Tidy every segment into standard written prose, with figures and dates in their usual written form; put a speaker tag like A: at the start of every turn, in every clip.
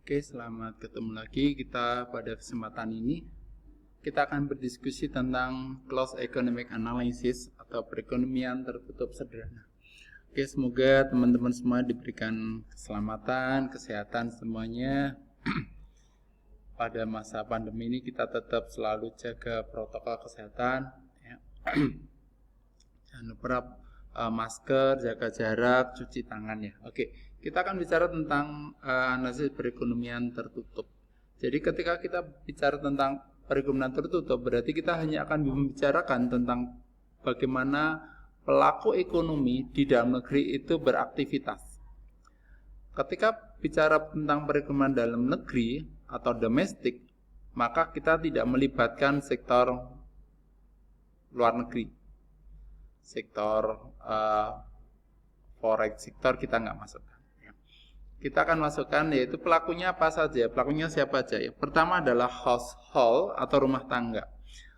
A: Oke, selamat ketemu lagi. Kita pada kesempatan ini kita akan berdiskusi tentang closed economic analysis atau perekonomian tertutup sederhana. Oke, semoga teman-teman semua diberikan keselamatan, kesehatan semuanya. Pada masa pandemi ini kita tetap selalu jaga protokol kesehatan, ya. Jangan lupa masker, jaga jarak, cuci tangan ya. Oke, kita akan bicara tentang analisis perekonomian tertutup. Jadi ketika kita bicara tentang perekonomian tertutup, berarti kita hanya akan membicarakan tentang bagaimana pelaku ekonomi di dalam negeri itu beraktivitas. Ketika bicara tentang perekonomian dalam negeri atau domestik, maka kita tidak melibatkan sektor luar negeri. Sektor forex sektor kita nggak masukkan. Kita akan masukkan yaitu pelakunya apa saja, pelakunya siapa aja ya. Pertama adalah household atau rumah tangga.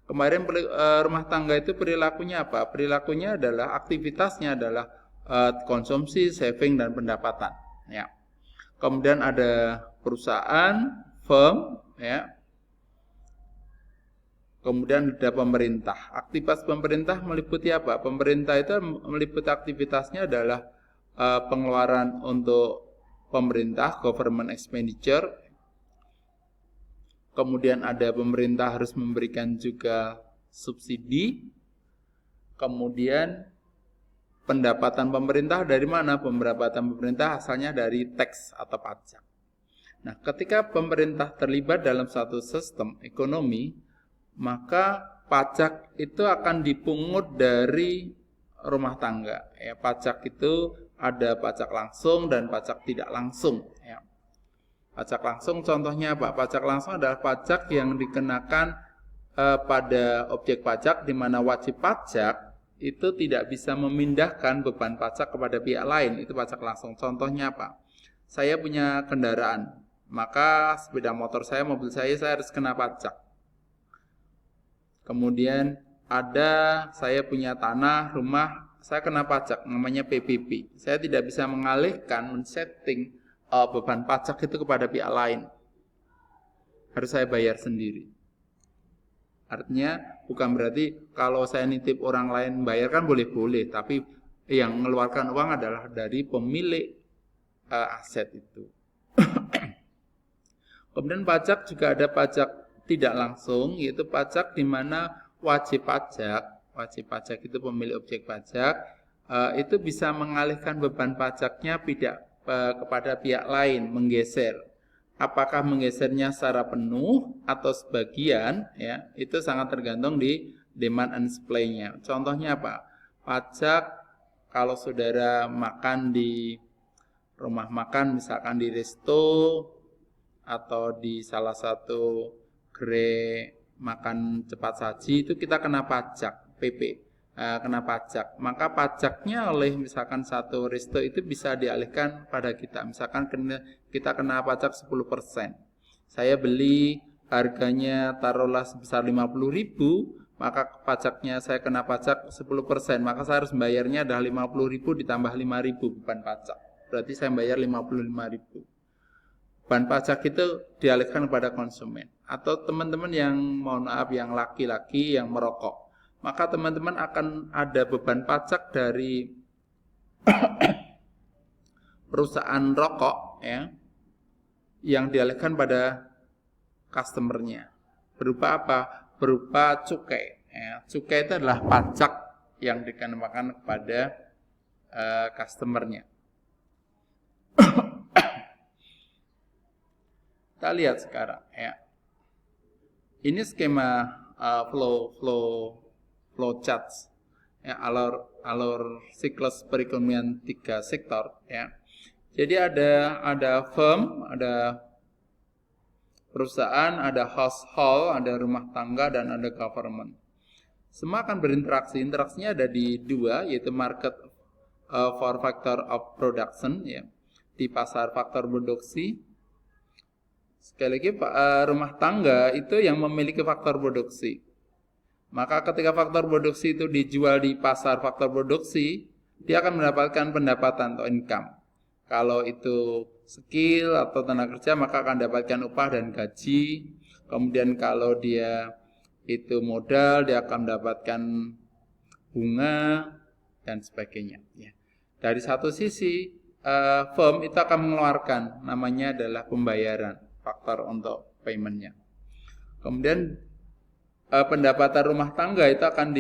A: Kemarin rumah tangga itu perilakunya apa? Perilakunya adalah aktivitasnya adalah konsumsi, saving dan pendapatan. Ya. Kemudian ada perusahaan, firm, ya. Kemudian ada pemerintah. Aktivitas pemerintah meliputi apa? Pemerintah itu meliputi aktivitasnya adalah pengeluaran untuk pemerintah, government expenditure. Kemudian ada pemerintah harus memberikan juga subsidi. Kemudian pendapatan pemerintah dari mana? Pendapatan pemerintah asalnya dari tax atau pajak. Nah, ketika pemerintah terlibat dalam satu sistem ekonomi, maka pajak itu akan dipungut dari rumah tangga. Ya, pajak itu ada pajak langsung dan pajak tidak langsung. Ya. Pajak langsung contohnya apa? Pajak langsung adalah pajak yang dikenakan pada objek pajak, di mana wajib pajak itu tidak bisa memindahkan beban pajak kepada pihak lain. Itu pajak langsung. Contohnya apa? Saya punya kendaraan, maka sepeda motor saya, mobil saya harus kena pajak. Kemudian saya punya tanah, rumah, saya kena pajak, namanya PPP. Saya tidak bisa mengalihkan, men-setting beban pajak itu kepada pihak lain. Harus saya bayar sendiri. Artinya bukan berarti kalau saya nitip orang lain bayar kan boleh-boleh, tapi yang mengeluarkan uang adalah dari pemilik aset itu. Kemudian pajak juga ada pajak tidak langsung, yaitu pajak di mana wajib pajak itu pemilik objek pajak, itu bisa mengalihkan beban pajaknya kepada pihak lain, menggeser. Apakah menggesernya secara penuh atau sebagian, ya, itu sangat tergantung di demand and supply-nya. Contohnya apa? Pajak kalau saudara makan di rumah makan, misalkan di resto atau di salah satu gerai makan cepat saji, itu kita kena pajak PP, kena pajak. Maka pajaknya oleh misalkan satu resto itu bisa dialihkan pada kita. Misalkan kita kena pajak 10%. Saya beli harganya taruhlah sebesar 50.000, maka pajaknya saya kena pajak 10%. Maka saya harus bayarnya adalah 50.000 ditambah 5.000 beban pajak. Berarti saya bayar 55.000. Beban pajak itu dialihkan kepada konsumen. Atau teman-teman yang mohon maaf yang laki-laki yang merokok, maka teman-teman akan ada beban pajak dari perusahaan rokok, ya, yang dialihkan pada customernya. Berupa apa? Berupa cukai. Ya. Cukai itu adalah pajak yang dikenakan kepada customernya. Kita lihat sekarang, ya. Ini skema flow charts, ya, alur siklus perekonomian 3 sektor, ya. Jadi ada firm, ada perusahaan, ada household, ada rumah tangga dan ada government. Semua akan berinteraksi. Interaksinya ada di dua, yaitu market for factor of production, ya, di pasar faktor produksi. Sekali lagi, rumah tangga itu yang memiliki faktor produksi. Maka ketika faktor produksi itu dijual di pasar faktor produksi, dia akan mendapatkan pendapatan atau income. Kalau itu skill atau tenaga kerja maka akan dapatkan upah dan gaji. Kemudian kalau dia itu modal, dia akan mendapatkan bunga dan sebagainya. Ya. Dari satu sisi, firm itu akan mengeluarkan, namanya adalah pembayaran, faktor untuk paymentnya. Kemudian pendapatan rumah tangga itu akan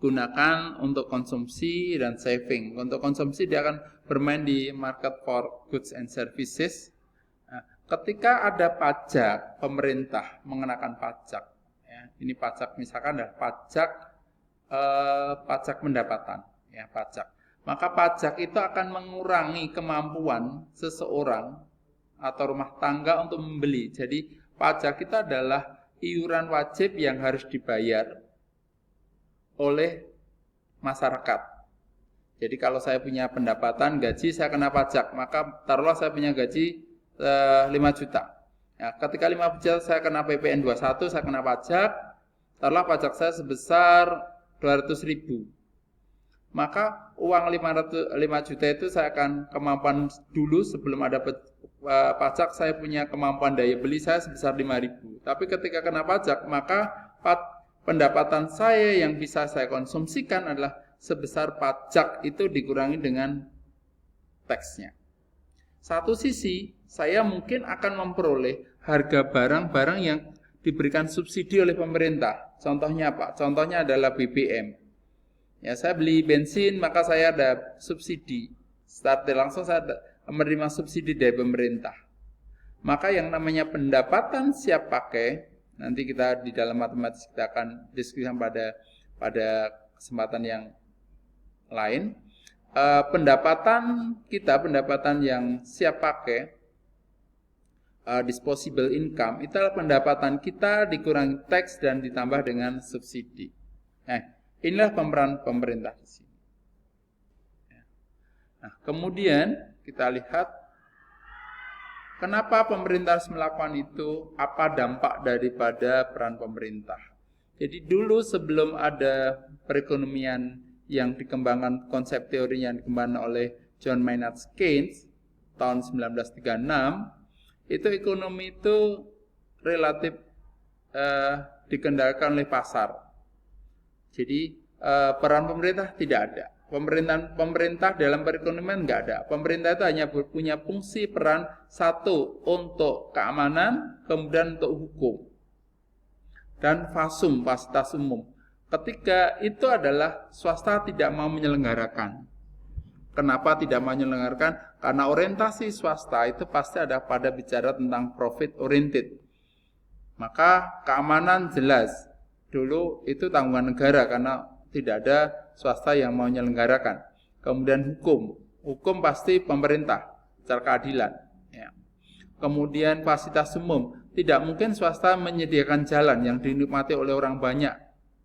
A: digunakan untuk konsumsi dan saving. Untuk konsumsi dia akan bermain di market for goods and services. Nah, ketika ada pajak, pemerintah mengenakan pajak. Ya, ini pajak misalkan adalah pajak pendapatan, ya pajak. Maka pajak itu akan mengurangi kemampuan seseorang atau rumah tangga untuk membeli. Jadi pajak itu adalah iuran wajib yang harus dibayar oleh masyarakat. Jadi kalau saya punya pendapatan gaji saya kena pajak, maka taruhlah saya punya gaji 5 juta. Ya, ketika 5 juta saya kena PPN 21, saya kena pajak, taruhlah pajak saya sebesar 200.000. Maka uang 5 juta itu saya akan kemampuan dulu sebelum ada pajak saya punya kemampuan daya beli saya sebesar 5.000. Tapi ketika kena pajak maka pendapatan saya yang bisa saya konsumsikan adalah sebesar pajak itu dikurangi dengan teksnya. Satu sisi saya mungkin akan memperoleh harga barang-barang yang diberikan subsidi oleh pemerintah. Contohnya apa? Contohnya adalah BBM. Ya, saya beli bensin maka saya ada subsidi. Starter langsung saya menerima subsidi dari pemerintah. Maka yang namanya pendapatan siap pakai, nanti kita di dalam matematika kita akan diskusikan pada kesempatan yang lain. Pendapatan yang siap pakai, disposable income, itu adalah pendapatan kita dikurangi tax dan ditambah dengan subsidi. Inilah pemeran pemerintah di sini. Nah, kemudian kita lihat kenapa pemerintah harus melakukan itu, apa dampak daripada peran pemerintah. Jadi dulu sebelum ada perekonomian yang dikembangkan, konsep teorinya yang dikembangkan oleh John Maynard Keynes tahun 1936, itu ekonomi itu relatif dikendalikan oleh pasar. Jadi peran pemerintah tidak ada. Pemerintah dalam perekonomian enggak ada. Pemerintah itu hanya punya fungsi peran satu untuk keamanan, kemudian untuk hukum dan fasilitas umum. Ketika itu adalah swasta tidak mau menyelenggarakan. Kenapa tidak mau menyelenggarakan? Karena orientasi swasta itu pasti ada pada bicara tentang profit oriented. Maka keamanan jelas. Dulu itu tanggungan negara karena tidak ada swasta yang mau menyelenggarakan. Kemudian hukum pasti pemerintah secara keadilan. Ya. Kemudian fasilitas umum, tidak mungkin swasta menyediakan jalan yang dinikmati oleh orang banyak.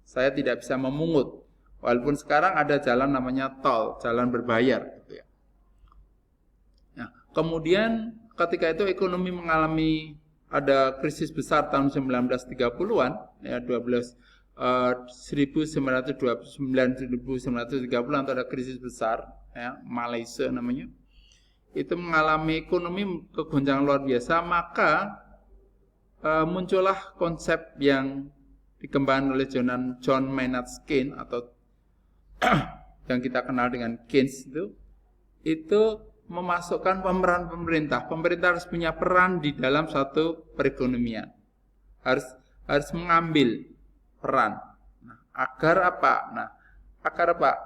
A: Saya tidak bisa memungut, walaupun sekarang ada jalan namanya tol, jalan berbayar. Gitu ya. Nah, kemudian ketika itu ekonomi mengalami ada krisis besar tahun 1930-an, ya 1929-1930 atau ada krisis besar, ya, Malaysia namanya. Itu mengalami ekonomi kegoncangan luar biasa, maka muncullah konsep yang dikembangkan oleh John Maynard Keynes atau yang kita kenal dengan Keynes itu memasukkan pemeran pemerintah. Pemerintah harus punya peran di dalam satu perekonomian. Harus mengambil peran. Nah, agar apa?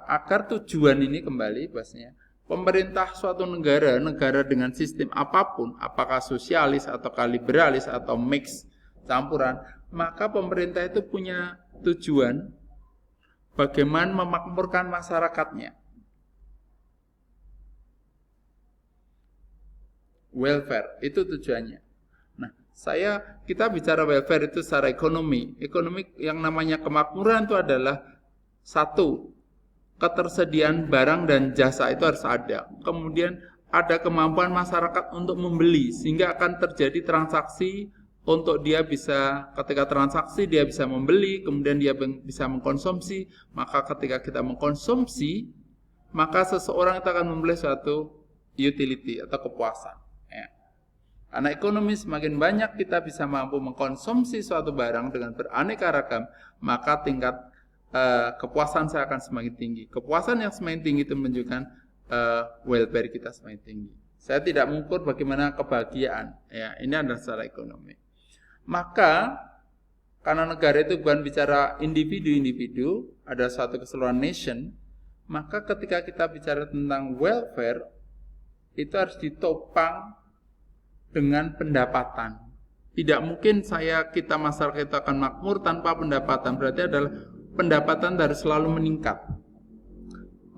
A: Agar tujuan ini kembali bahasanya. Pemerintah suatu negara dengan sistem apapun, apakah sosialis atau liberalis atau mix campuran, maka pemerintah itu punya tujuan bagaimana memakmurkan masyarakatnya. Welfare itu tujuannya. Nah, kita bicara welfare itu secara ekonomi. Ekonomi yang namanya kemakmuran itu adalah satu, ketersediaan barang dan jasa itu harus ada. Kemudian ada kemampuan masyarakat untuk membeli sehingga akan terjadi transaksi untuk dia bisa, ketika transaksi dia bisa membeli, kemudian dia bisa mengkonsumsi. Maka ketika kita mengkonsumsi, maka seseorang itu akan membeli suatu utility atau kepuasan. Ya. Karena ekonomi semakin banyak kita bisa mampu mengkonsumsi suatu barang dengan beraneka ragam, maka tingkat kepuasan saya akan semakin tinggi. Kepuasan yang semakin tinggi itu menunjukkan welfare kita semakin tinggi. Saya tidak mengukur bagaimana kebahagiaan. Ya, ini adalah secara ekonomi. Maka karena negara itu bukan bicara individu-individu, ada suatu keseluruhan nation, maka ketika kita bicara tentang welfare, itu harus ditopang dengan pendapatan. Tidak mungkin kita masyarakat kita akan makmur tanpa pendapatan. Berarti adalah pendapatan harus selalu meningkat.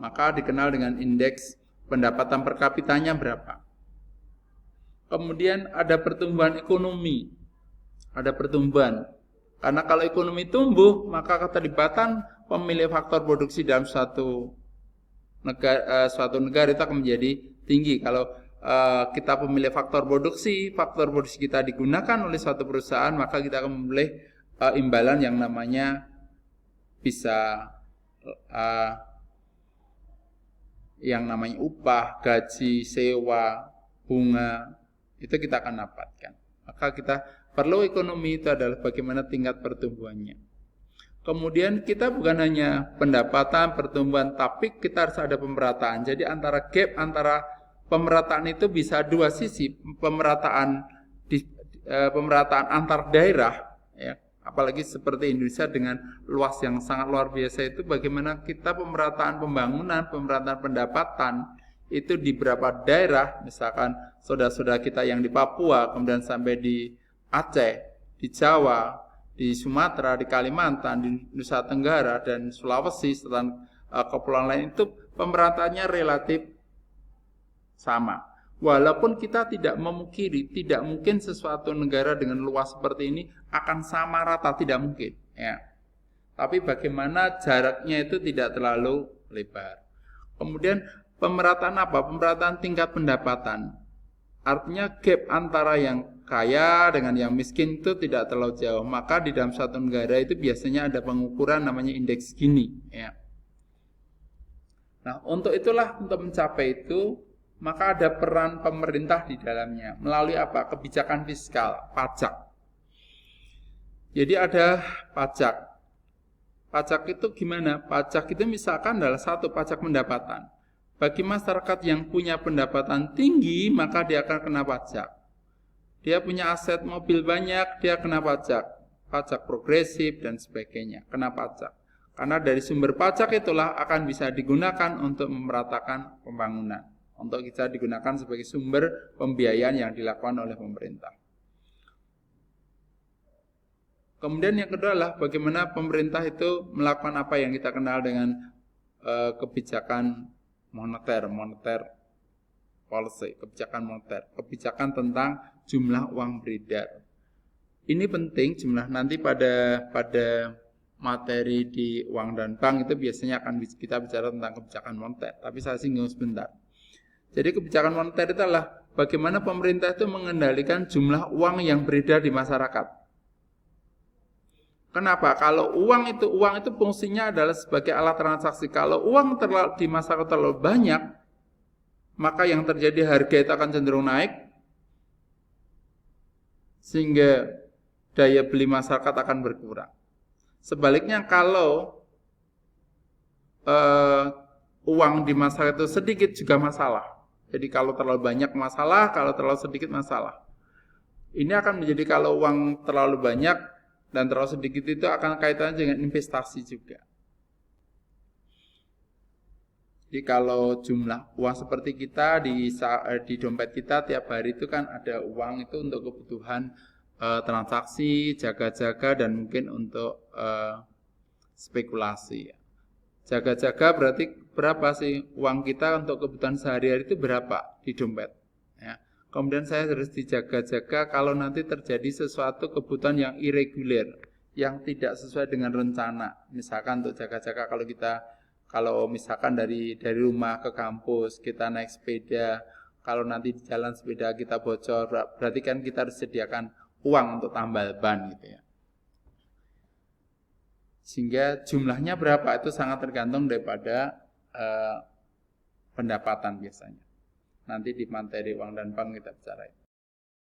A: Maka dikenal dengan indeks pendapatan per kapitanya berapa. Kemudian ada pertumbuhan ekonomi. Ada pertumbuhan. Karena kalau ekonomi tumbuh, maka keterlibatan pemilik faktor produksi dalam suatu negara itu akan menjadi tinggi. Kalau kita pemilik faktor produksi kita digunakan oleh suatu perusahaan, maka kita akan memilih imbalan yang namanya bisa yang namanya upah, gaji, sewa, bunga, itu kita akan dapatkan. Maka kita perlu ekonomi itu adalah bagaimana tingkat pertumbuhannya. Kemudian kita bukan hanya pendapatan, pertumbuhan, tapi kita harus ada pemerataan. Jadi antara pemerataan itu bisa dua sisi, pemerataan antar daerah, ya. Apalagi seperti Indonesia dengan luas yang sangat luar biasa itu, bagaimana kita pemerataan pembangunan, pemerataan pendapatan itu di beberapa daerah, misalkan saudara-saudara kita yang di Papua, kemudian sampai di Aceh, di Jawa, di Sumatera, di Kalimantan, di Nusa Tenggara, dan Sulawesi, serta kepulauan lain itu pemerataannya relatif sama. Walaupun kita tidak memungkiri, tidak mungkin sesuatu negara dengan luas seperti ini akan sama rata, tidak mungkin. Ya. Tapi bagaimana jaraknya itu tidak terlalu lebar. Kemudian pemerataan apa? Pemerataan tingkat pendapatan. Artinya gap antara yang kaya dengan yang miskin itu tidak terlalu jauh. Maka di dalam suatu negara itu biasanya ada pengukuran namanya indeks Gini. Ya. Nah, untuk mencapai itu, maka ada peran pemerintah di dalamnya. Melalui apa? Kebijakan fiskal, pajak. Jadi ada pajak. Pajak itu gimana? Pajak itu misalkan adalah satu pajak pendapatan. Bagi masyarakat yang punya pendapatan tinggi, maka dia akan kena pajak. Dia punya aset mobil banyak, dia kena pajak. Pajak progresif dan sebagainya, kena pajak. Karena dari sumber pajak itulah akan bisa digunakan untuk memeratakan pembangunan. Untuk bisa digunakan sebagai sumber pembiayaan yang dilakukan oleh pemerintah. Kemudian yang kedua adalah bagaimana pemerintah itu melakukan apa yang kita kenal dengan kebijakan moneter policy, kebijakan moneter, kebijakan tentang jumlah uang beredar. Ini penting jumlah, nanti pada materi di uang dan bank itu biasanya akan kita bicara tentang kebijakan moneter, tapi saya singgung sebentar. Jadi kebijakan moneter itu adalah bagaimana pemerintah itu mengendalikan jumlah uang yang beredar di masyarakat. Kenapa? Kalau uang itu fungsinya adalah sebagai alat transaksi. Kalau uang di masyarakat terlalu banyak, maka yang terjadi harga itu akan cenderung naik, sehingga daya beli masyarakat akan berkurang. Sebaliknya kalau uang di masyarakat itu sedikit juga masalah. Jadi kalau terlalu banyak masalah, kalau terlalu sedikit masalah. Ini akan menjadi kalau uang terlalu banyak dan terlalu sedikit itu akan kaitannya dengan investasi juga. Jadi kalau jumlah uang seperti kita di dompet kita tiap hari itu kan ada uang itu untuk kebutuhan transaksi, jaga-jaga, dan mungkin untuk spekulasi. Jaga-jaga berarti berapa sih uang kita untuk kebutuhan sehari-hari itu berapa di dompet. Ya. Kemudian saya harus dijaga-jaga kalau nanti terjadi sesuatu kebutuhan yang irregular, yang tidak sesuai dengan rencana. Misalkan untuk jaga-jaga kalau misalkan dari rumah ke kampus kita naik sepeda, kalau nanti di jalan sepeda kita bocor, berarti kan kita harus sediakan uang untuk tambal ban gitu ya. Sehingga jumlahnya berapa itu sangat tergantung daripada pendapatan biasanya. Nanti di materi uang dan bank kita bicara.